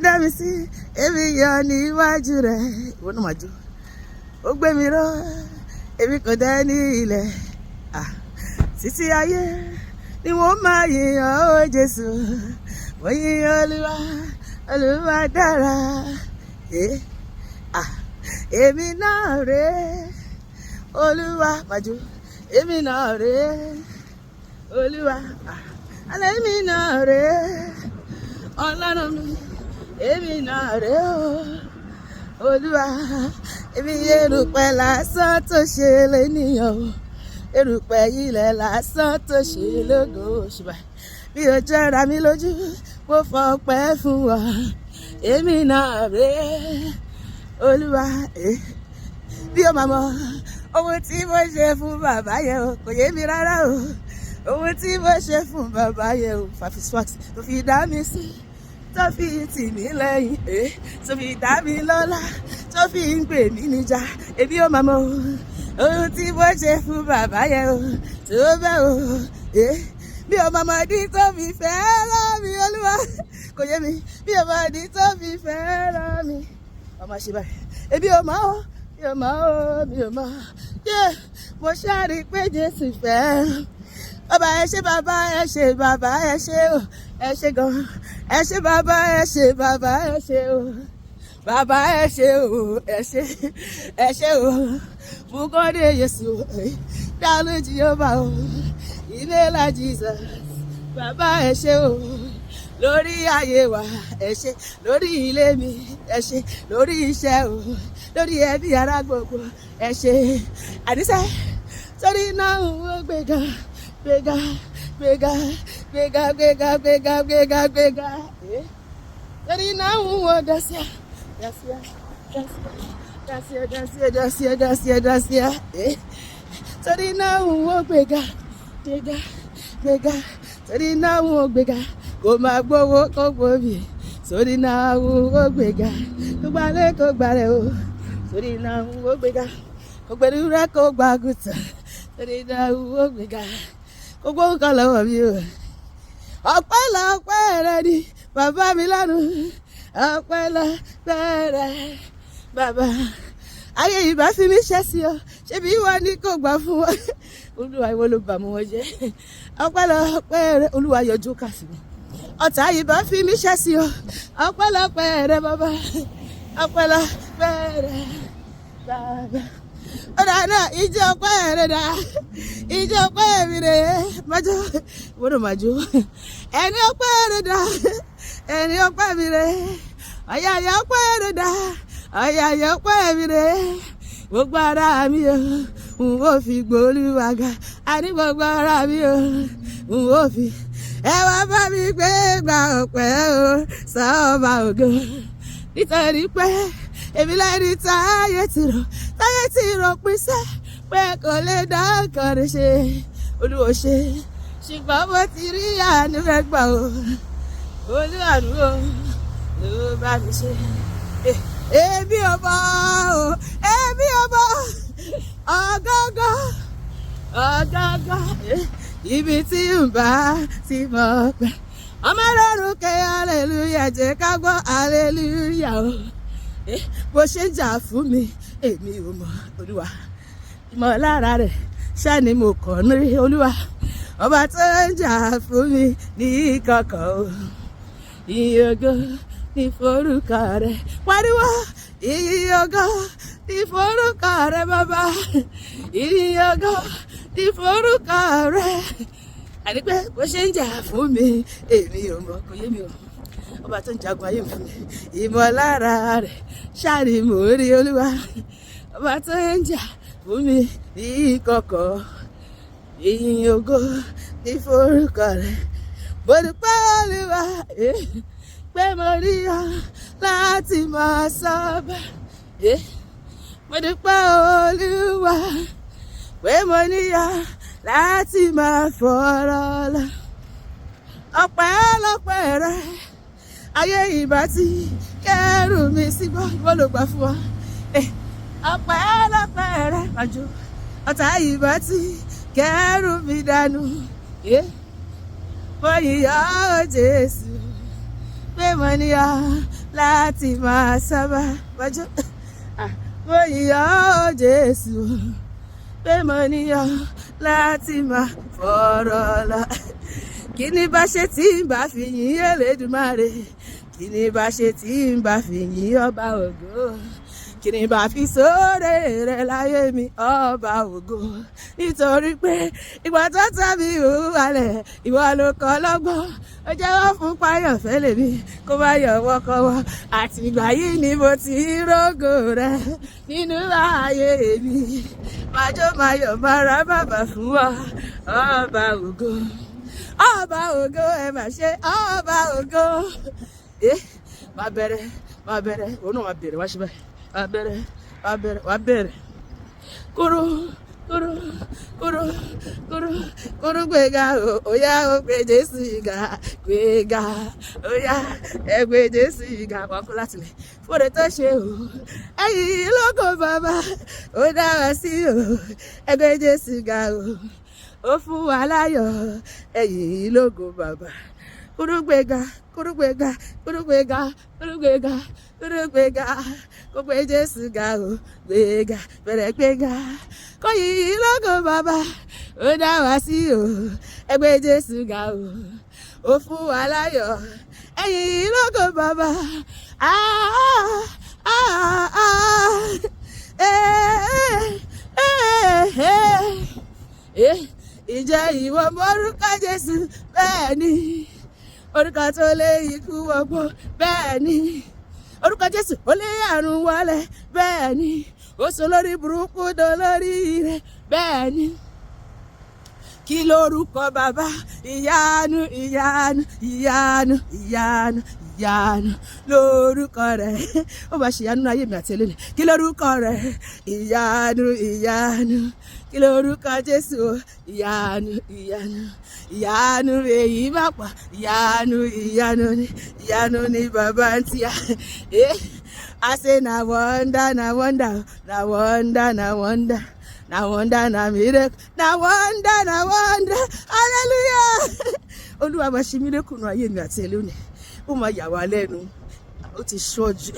dá mi sí èmi yọ níwájú rẹ̀ ìwọ náà máa jó ó gbé mi ró èmi kò dé ní ilẹ̀ títí ayé ni wọ́n máa yìnyín ó Jésù mo yìn Olúwa Olúwa dára èmi náà rèé Olúwa máa jó èmi náà rèé Olúwa alẹ́ mi náà rèé Ọlọ́run mi èmi náà rèé o Olúwa èmi erùpẹ̀ lásán tó ṣe lẹ́nìyàn o erùpẹ̀ ilẹ̀ lásán tó ṣe lógo ṣùgbọ́n bí o jẹ́ra mi lójú mo fọpẹ́ fún wa èmi náà rèé Olúwa bí o máa mọ ohun tí mo ṣe fún bàbá yẹn o kò yé mi rárá o ohun tí mo ṣe fún bàbá yẹn o fàfiswax tó fi dá mi sí tó fi tì mí lẹ́yìn tó fi dá mi lọ́lá tó fi ń pè mí níjà èmi ò máa mọ ohun tí mo ṣe fún bàbá yẹn o tó bẹ́ẹ̀ o bí o máa mọ ìdí tó fi fẹ́ràn mi Olúwa kò yé mi bí o máa ìdí tó fi fẹ́ràn mi ọmọ ṣe báyìí èmi ò mọ̀ ọ́ mi ò mọ̀ ọ́ mi ò mọ̀ mo ṣáàrí pé Jésù fẹ́ bàbá ẹ ṣé bàbá ẹ ṣé bàbá ẹ ṣé o ẹ ṣé gan ẹ ṣé bàbá ẹ ṣé bàbá ẹ ṣé o bàbá ẹ ṣé o ẹ ṣé o fúnkọ́dé Jésù dálé Jèhófà o ilé la Jesus bàbá ẹ ṣé o lórí ayé wa ẹ ṣé lórí ilé mi ẹ ṣé lórí iṣẹ́ o lórí ẹbí ará gbogbo ẹ ṣé àdìsẹ́ torí náà ó gbéga gbéga gbéga gbéga gbéga gbéga gbéga gbéga torí náà ó dásíá dásíá dásíá dásíá dásíá dásíá dásíá torí náà ó gbéga gbéga gbéga torí náà ó gbéga kò máa gbówó kó gbòmí sórí náà ó gbéga kó gbalẹ̀ kó gbalẹ̀ o sórí náà ó gbéga kó gbẹ̀rù rẹ̀ kó gbàgùtà sórí náà ó gbéga kó gbówó kan lọ́wọ́ mi o ọpẹ́ lọ́pẹ́ rẹ ni bàbá mi lánàá ọpẹ́ lọ́pẹ́ rẹ bàbá ayé ìbá fi mí ṣẹ́ sí ọ ṣebí ìwọ ni kò gbà fún wọn Olúwa ìwọ ló bà mọ́ wọn jẹ́ ọpẹ́ lọ́pẹ́ rẹ Olúwa yọjú kà sí mi ọ̀tá ìbá fi mí ṣẹ́ sí ọ ọpẹ́lọpẹ́ rẹ bàbá ọpẹ́lọpẹ́ rẹ bàbá ọ̀dà náà ìjọ ọpẹ́ rẹ dà ìjọ ọpẹ́ mi rè é májọ gbọ́dọ̀ májọ ẹni ọpẹ́ rẹ dà ẹni ọpẹ́ mi rè é ọ̀yàyà ọpẹ́ rẹ dà ọ̀yàyà ọpẹ́ mi rè é gbogbo ara mi o n ò fi gbóòlùwà ga àní gbogbo ara mi o n ò fi ẹ wá bá mi gbé gba ọpẹ́ o sọba ògo nítorí pé èmi lẹ́ni táyé ti rò pín sẹ́ pé kò lè dá nǹkan rẹ̀ ṣe Olúwa ṣe ṣùgbọ́n mo ti rí àánú rẹ̀ gbà o olúwàánú o ló bá mi ṣe èmi ò mọ̀ o èmi ò mọ̀ ọ̀gángan ibi tí ń bá ti mọ̀ pé ọmọ lọ́rùn kẹ́ hallelujah jẹ́ ká gbọ́ hallelujah o bó ṣe ń jà fún mi èmi ò mọ̀ Olúwa ìmọ̀lára rẹ̀ ṣáà ni mo kàn ní Olúwa ọba tó ń jà fún mi ní ìkọ̀kọ̀ o ìyìn ògo ní forúkọ rẹ̀ pariwo ìyìn ògo ní forúkọ rẹ̀ bàbá ìyìn ògo ní forúkọ rẹ̀ àní pé bó ṣe ń jà fún mi èmi ò mọ̀ kò yé mi o ọba tó ń jagun ayé fún mi ìmọ̀lára rẹ̀ ṣáà ni mò ń rí Olúwa ọba tó ń jà fún mi ní ìkọ̀kọ̀ ìyìn ògo ní forúkọ rẹ̀ mo dúpẹ́ Olúwa pé mo rí ọ láti máa sọ́ba mo dúpẹ́ Olúwa pé mo níyà láti máa fọ̀rọ̀ lọ ọpẹ́lọpẹ́ rẹ ayé ìbá ti kẹ́rù mi sígbó ìwọ ló gbà fún ọ ọpẹ́lọpẹ́ rẹ màjò ọ̀tá ìbá ti kẹ́rù mi dànù mo yìn ọ́ Jésù pé mo níyà láti máa sábà wájú. Mo yìn ọ́ Jésù pé mo níyàn láti máa fọ̀rọ̀ lọ. Kí ni bá ṣe tí n bá fi yìn Elédùmarè? Kí ni bá ṣe tí n bá fi yìn ọba ògo? Kí ni bá fi sóore rẹ̀ láyé mi ọba ògo? Nítorí pé ìgbà tó tàbí ìhùwàlẹ̀ ìwọ ló kọ́ lọ́gbọ́n. Ó jẹ́wọ́ fún páyọ̀ fẹ́lẹ̀ mi kó má yọ̀ wọ́kọ́wọ́. Àtìgbà yìí ni mo ti rógo rẹ̀ nínú ayé mi. Májó máyọ̀ mára bàbà fún wa ọba ògo. Ọba ògo ẹ mà ṣe ọba ògo. Má bẹ̀rẹ̀ òun náà má bẹ̀rẹ̀ wá ṣe báyìí. Wá bẹ̀rẹ̀ kúrú gbéga óyá ó gbé Jésù ga gbéga óyá ẹ gbé Jésù ga wá kú láti lẹ̀ fúnre tó ṣe o ẹ̀yin lógo bàbá ó dára sí o ẹ gbé Jésù ga o ó fún wa láyọ̀ ẹ̀yin lógo bàbá kúrú gbéga kó gbé Jésù ga o gbéga bẹ̀rẹ̀ gbéga kó yìí lógo bàbá ó dá wa sí o ẹ gbé Jésù ga o ó fún wa láyọ̀ ẹ̀yin lógo bàbá ǹjẹ́ ìwọ mọ̀rúkọ Jésù bẹ́ẹ̀ ni orúkọ tó lé ikú wọgbó bẹ́ẹ̀ ni orúkọ Jésù ó lé àrùn wọlé bẹ́ẹ̀ ni ó sọ lórí burúkú dolórí rẹ̀ bẹ́ẹ̀ ni kí lórúkọ bàbá ìyanu lórúkọ rẹ̀ ó máa ṣe ìyanu ayé mi àti ẹlẹ́ni kí lórúkọ rẹ̀ ìyanu kí lórúkọ Jésù ìyanu èyí má pa ìyanu ni bàbá ń tíya I say na wonder na miracle na wonder hallelujah Olúwa máa ṣe miracle nínú ayé mi àti ẹlẹ́ni ó máa yà wá lẹ́nu ó ti ṣọ́jú.